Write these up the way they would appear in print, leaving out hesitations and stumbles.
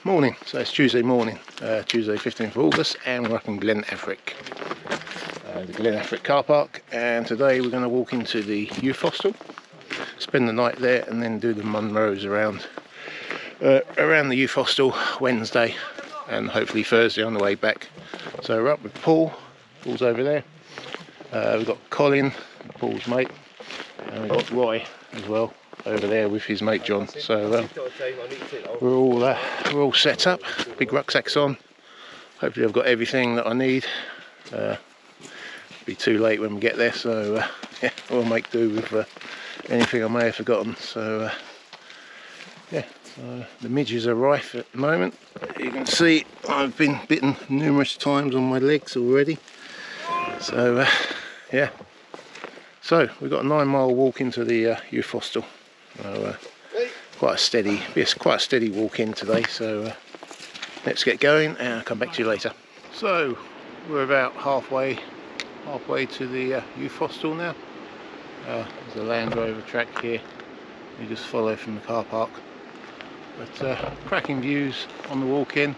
Morning. So it's Tuesday morning, Tuesday 15th of August, and we're up in Glen Afric, the Glen Afric car park, and today we're going to walk into the Youth Hostel, spend the night there, and then do the Munros around the Youth Hostel Wednesday and hopefully Thursday on the way back. So we're up with Paul. Paul's over there. We've got Colin, Paul's mate, and we've got Roy as well over there with his mate John. So we're all set up. Big rucksacks on. Hopefully I've got everything that I need. Be too late when we get there, so yeah, we'll make do with anything I may have forgotten. So yeah, so the midges are rife at the moment. You can see I've been bitten numerous times on my legs already. So yeah, so we've got a 9-mile walk into the Youth Hostel. So, quite a steady walk in today. So let's get going, and I'll come back to you later. So we're about halfway to the Youth Hostel now. There's a Land Rover track here. You just follow from the car park. But cracking views on the walk in.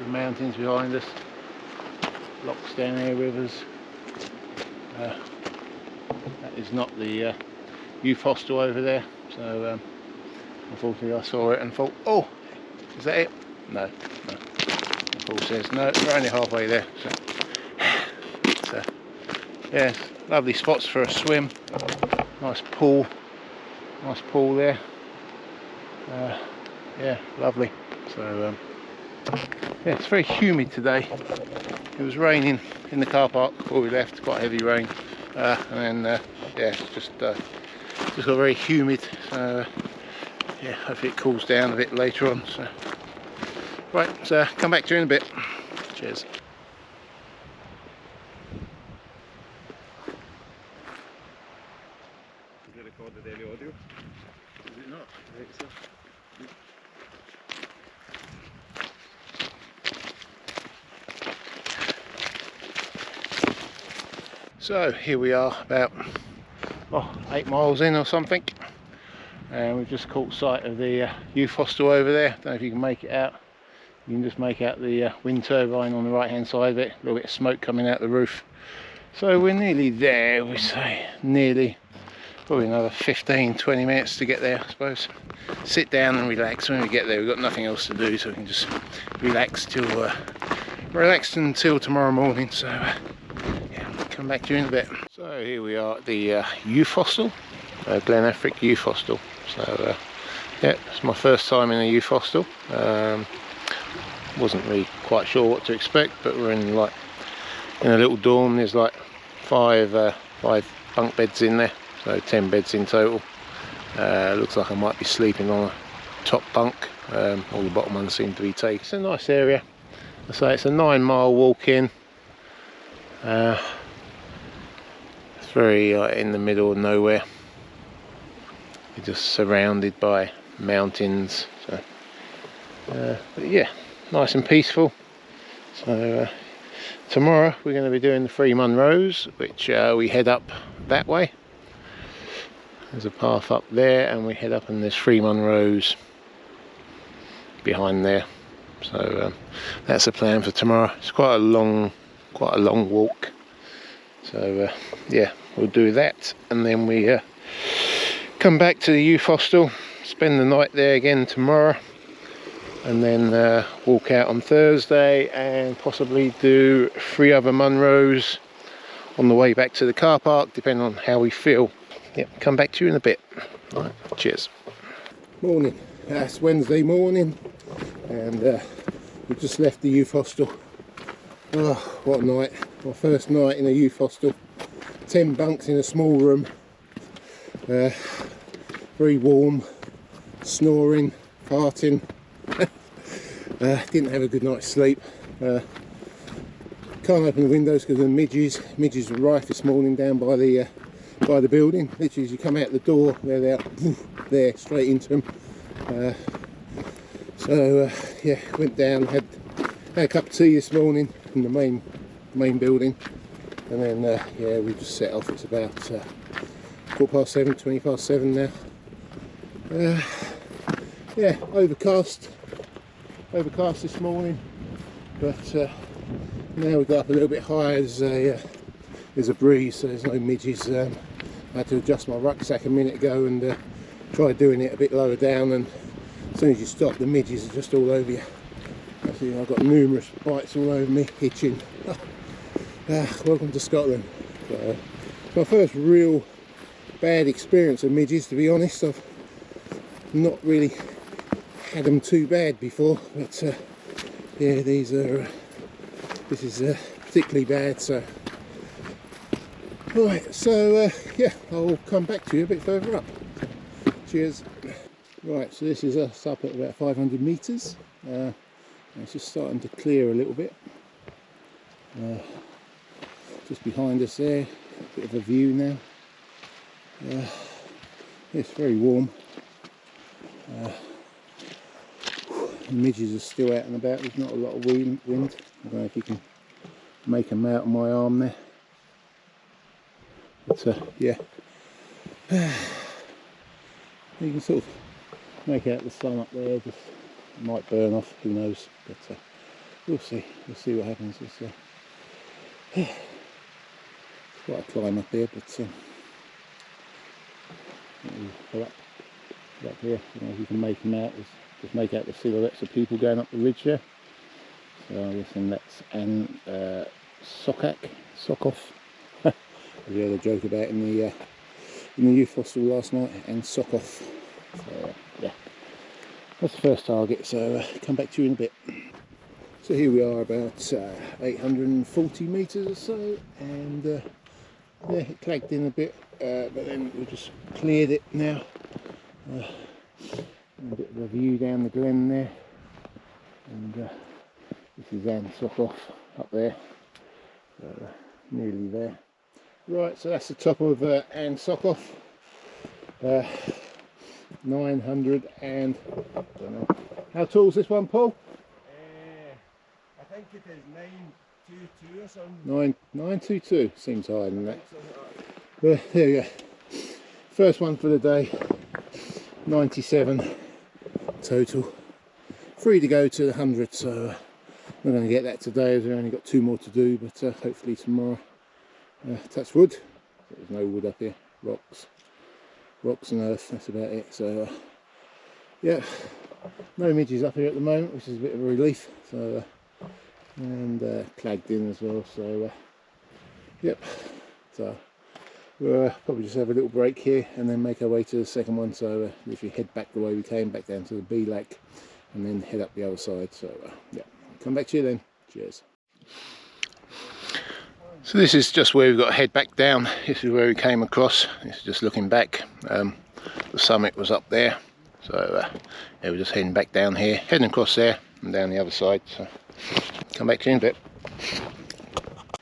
The mountains behind us. Locks down there with us. That is not the Youth Hostel over there. So unfortunately I saw it and thought, oh, is that it? No. Paul says no, we're only halfway there. So yeah, lovely spots for a swim. Nice pool there. Yeah, lovely. So yeah, it's very humid today. It was raining in the car park before we left, quite heavy rain, and then yeah, it's just got very humid. So yeah, hopefully it cools down a bit later on. So right, so come back to you in a bit. Cheers. Did you record the daily audio? Is it not? I think so. So here we are, about 8 miles in or something, and we've just caught sight of the Youth Hostel over there. Don't know if you can make it out. You can just make out the wind turbine on the right hand side of it, a little bit of smoke coming out the roof. So we're nearly there, we say, nearly. Probably another 15-20 minutes to get there, I suppose. Sit down and relax when we get there. We've got nothing else to do, so we can just relax until tomorrow morning. So yeah, come back to you in a bit. So here we are at the Youth Hostel, Glen Afric Youth Hostel. So yeah, it's my first time in a Youth Hostel. Wasn't really quite sure what to expect, but we're in a little dorm. There's like five bunk beds in there, so 10 beds in total. Looks like I might be sleeping on a top bunk. All the bottom ones seem to be taken. It's a nice area. I say it's a 9-mile walk in. It's very in the middle of nowhere. You're just surrounded by mountains. So, but yeah, nice and peaceful. So tomorrow we're going to be doing the 3 Munros, which we head up that way. There's a path up there, and we head up, and there's 3 Munros behind there. So that's the plan for tomorrow. It's quite a long walk. So yeah, we'll do that, and then we come back to the Youth Hostel, spend the night there again tomorrow, and then walk out on Thursday and possibly do 3 other Munros on the way back to the car park, depending on how we feel. Yep, come back to you in a bit. All right, cheers. Morning. It's Wednesday morning, and we've just left the Youth Hostel. Oh, what a night. My first night in a Youth Hostel. 10 bunks in a small room. Very warm. Snoring, farting. Didn't have a good night's sleep. Can't open the windows because of the midges. Midges were rife this morning down by the building. Literally, as you come out the door, they're there straight into them. So yeah, went down, had a cup of tea this morning in the main building, and then yeah, we just set off. It's about 7:15, 20 past 7 now. Yeah, overcast, overcast this morning, but now we got up a little bit higher. There's a breeze, so there's no midges. I had to adjust my rucksack a minute ago and try doing it a bit lower down, and as soon as you stop, the midges are just all over you. See, I've got numerous bites all over me, itching. Welcome to Scotland. So, it's my first real bad experience of midges, to be honest. I've not really had them too bad before, but yeah, this is particularly bad. So right, so yeah, I'll come back to you a bit further up. Cheers. Right, so this is us up at about 500 metres. It's just starting to clear a little bit. Just behind us there, a bit of a view now. It's very warm. The midges are still out and about. There's not a lot of wind. I don't know if you can make them out on my arm there. But yeah, you can sort of make out the sun up there. Just might burn off, who knows? But we'll see. We'll see what happens. It's quite a climb up here, but up here, you know, if you can make them out, just make out the silhouettes of people going up the ridge there. So I'm guessing that's Sock-off. We had a joke about in the youth hostel last night, and Sock-off. So yeah, that's the first target. So come back to you in a bit. So here we are, about 840 metres or so, and yeah, it clagged in a bit, but then we just cleared it now. A bit of a view down the glen there, and this is Sock-off up there, so nearly there. Right, so that's the top of Sock-off, 900 and, I don't know, how tall is this one, Paul? I think it is 922 or something. 922, seems higher than that. There we go. First one for the day, 97 total. Free to go to the 100, so I'm not going to get that today as we've only got 2 more to do, but hopefully tomorrow. Touch wood. There's no wood up here. Rocks and earth, that's about it. So yeah, no midges up here at the moment, which is a bit of a relief. So and clagged in as well, so yep, so we'll probably just have a little break here and then make our way to the second one. So if you head back the way we came, back down to the B lake, and then head up the other side. So yeah, come back to you then. Cheers. So this is just where we've got to head back down. This is where we came across. This is just looking back. The summit was up there, so yeah, we're just heading back down here, heading across there and down the other side. So come back to you in a bit.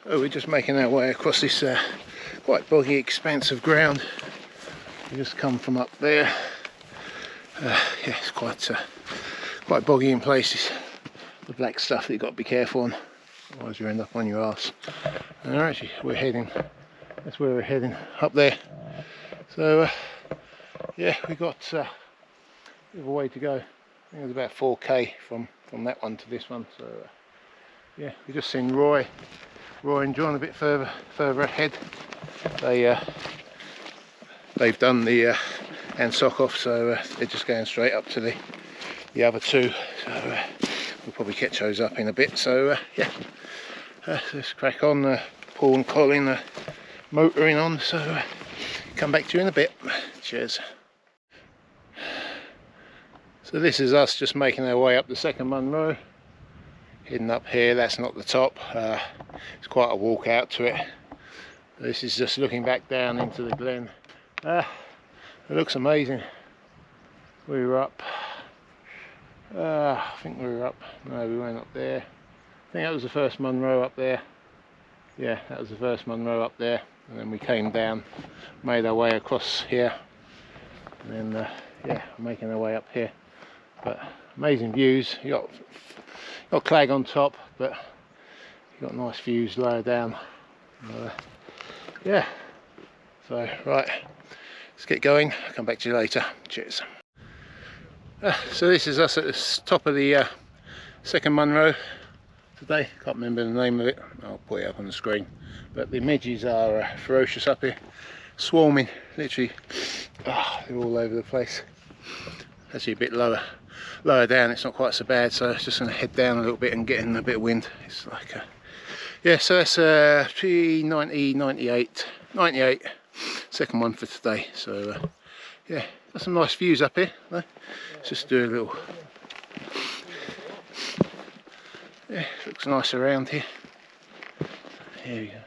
Oh, we're just making our way across this quite boggy expanse of ground. We just come from up there. Yeah, it's quite boggy in places. The black stuff that you've got to be careful on, otherwise you end up on your arse. And actually that's where we're heading, up there. So yeah, we got a bit of a way to go. I think it was about 4k from that one to this one. So yeah, we just seen Roy and John a bit further ahead. They've done the Sock-off, so they're just going straight up to the other 2. So we'll probably catch those up in a bit. So yeah, let's crack on. Paul and Colin are motoring on, so come back to you in a bit. Cheers. So this is us just making our way up the second Munroe, heading up here. That's not the top, it's quite a walk out to it. This is just looking back down into the glen. It looks amazing. We were up, I think we were up, no, we weren't up there. I think that was the first Munroe up there. Yeah, that was the first Munroe up there, and then we came down, made our way across here, and then yeah, making our way up here. But amazing views. You got clag on top, but you got nice views lower down. Yeah, so right, let's get going. I'll come back to you later. Cheers. So this is us at the top of the second Munroe today. Can't remember the name of it. I'll put it up on the screen. But the midges are ferocious up here, swarming, literally. They're all over the place. Actually a bit lower down, it's not quite so bad, so it's just going to head down a little bit and get in a bit of wind. It's like yeah, so that's 90, 98, second one for today. So yeah, got some nice views up here. Let's just do a little. Yeah, looks nice around here. Here we go.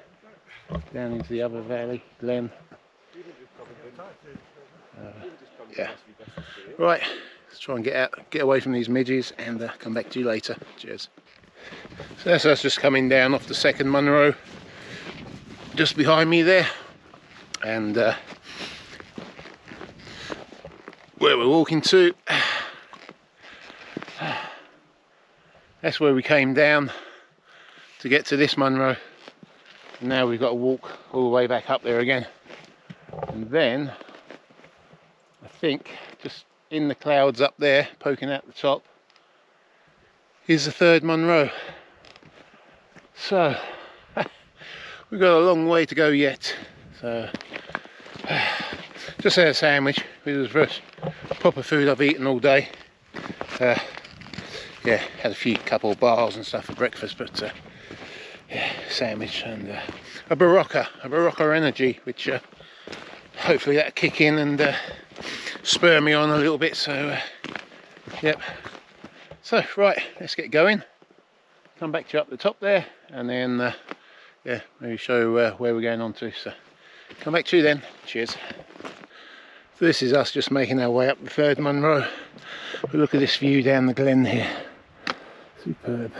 Down into the other valley, Glen. Yeah. Right, let's try and get away from these midges and come back to you later. Cheers. So that's us just coming down off the second Munroe, just behind me there, and where we're walking to, that's where we came down to get to this Munroe. And now we've got to walk all the way back up there again, and then I think just in the clouds up there poking out the top is the third Munroe. So we've got a long way to go yet. So just had a sandwich. It was the first proper food I've eaten all day. Yeah, had a couple of bars and stuff for breakfast, but yeah, sandwich and a Barocca energy, which hopefully that'll kick in and spur me on a little bit. So yep. So right, let's get going. Come back to you up the top there, and then yeah, maybe show where we're going on to. So come back to you then. Cheers. So this is us just making our way up the third Munroe. But look at this view down the glen here. Superb.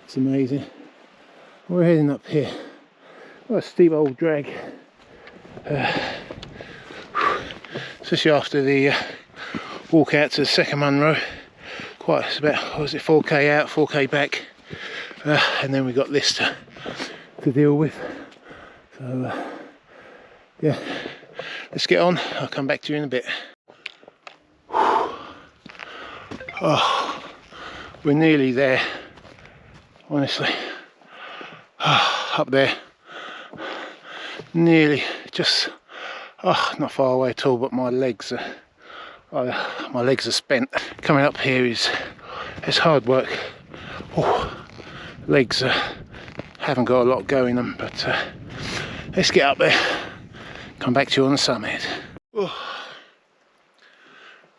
It's amazing. We're heading up here. What a steep old drag. Especially after the walk out to the second Munroe. It's about, what was it, 4k out, 4k back, and then we got this to deal with. So yeah, let's get on. I'll come back to you in a bit. Oh, we're nearly there, honestly. Up there, nearly, just not far away at all, but my legs are spent. Coming up here it's hard work. Legs haven't got a lot going them, but let's get up there, come back to you on the summit.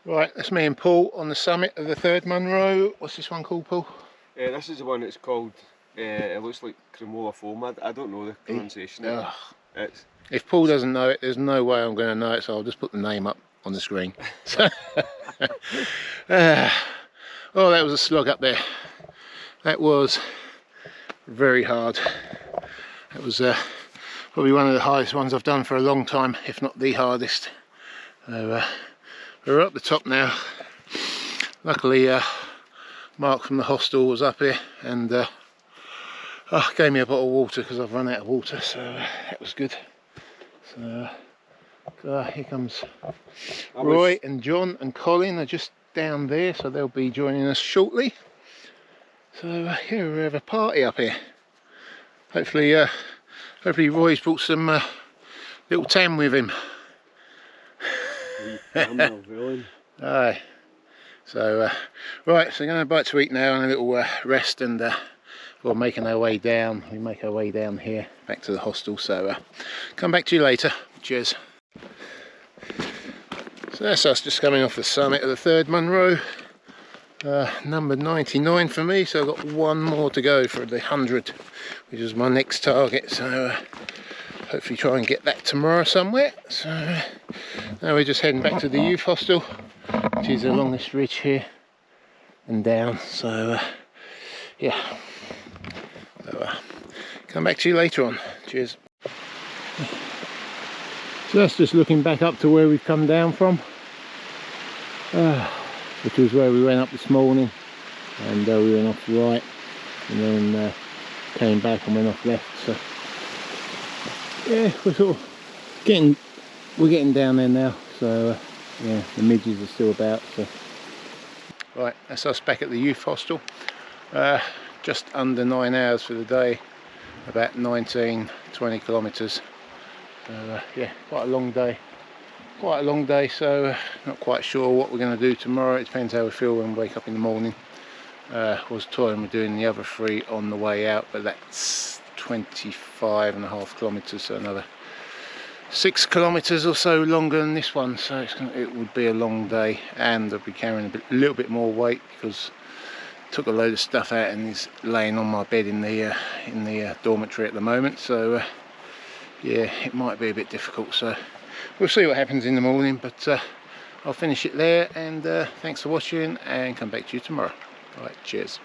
Right, that's me and Paul on the summit of the third Munroe. What's this one called, Paul? This is the one that's called, it looks like cremola foam. I don't know the pronunciation. If Paul doesn't know it, there's no way I'm going to know it, so I'll just put the name up on the screen. So, oh, that was a slog up there. That was very hard. That was probably one of the hardest ones I've done for a long time, if not the hardest. So we're up the top now. Luckily Mark from the hostel was up here and gave me a bottle of water because I've run out of water, so that was good. So here comes Roy and John and Colin are just down there, so they'll be joining us shortly. So yeah, we have a party up here. Hopefully Roy's brought some little tam with him. Aye. So right, so we're going to bite to eat now and a little rest, and we're making our way down. We make our way down here back to the hostel. So come back to you later. Cheers. So that's us just coming off the summit of the third Munroe. Number 99 for me, so I've got one more to go for the 100, which is my next target. So hopefully try and get that tomorrow somewhere. So now we're just heading back to the Youth Hostel, which is along this ridge here and down. So yeah, so come back to you later on. Cheers. So that's just looking back up to where we've come down from, which was where we went up this morning, and we went off right and then came back and went off left. So yeah, we're getting down there now. So yeah, the midges are still about. So Right, that's us back at the Youth Hostel. Just under 9 hours for the day, about 19-20 kilometres. So yeah, quite a long day. So not quite sure what we're going to do tomorrow. It depends how we feel when we wake up in the morning. Was toying with doing the other 3 on the way out, but that's 25.5 kilometres, so another 6 kilometres or so longer than this one. So it would be a long day, and I'll be carrying a little bit more weight because I took a load of stuff out and is laying on my bed in the dormitory at the moment. So yeah, it might be a bit difficult. So we'll see what happens in the morning, but I'll finish it there, and thanks for watching, and come back to you tomorrow. Alright, cheers.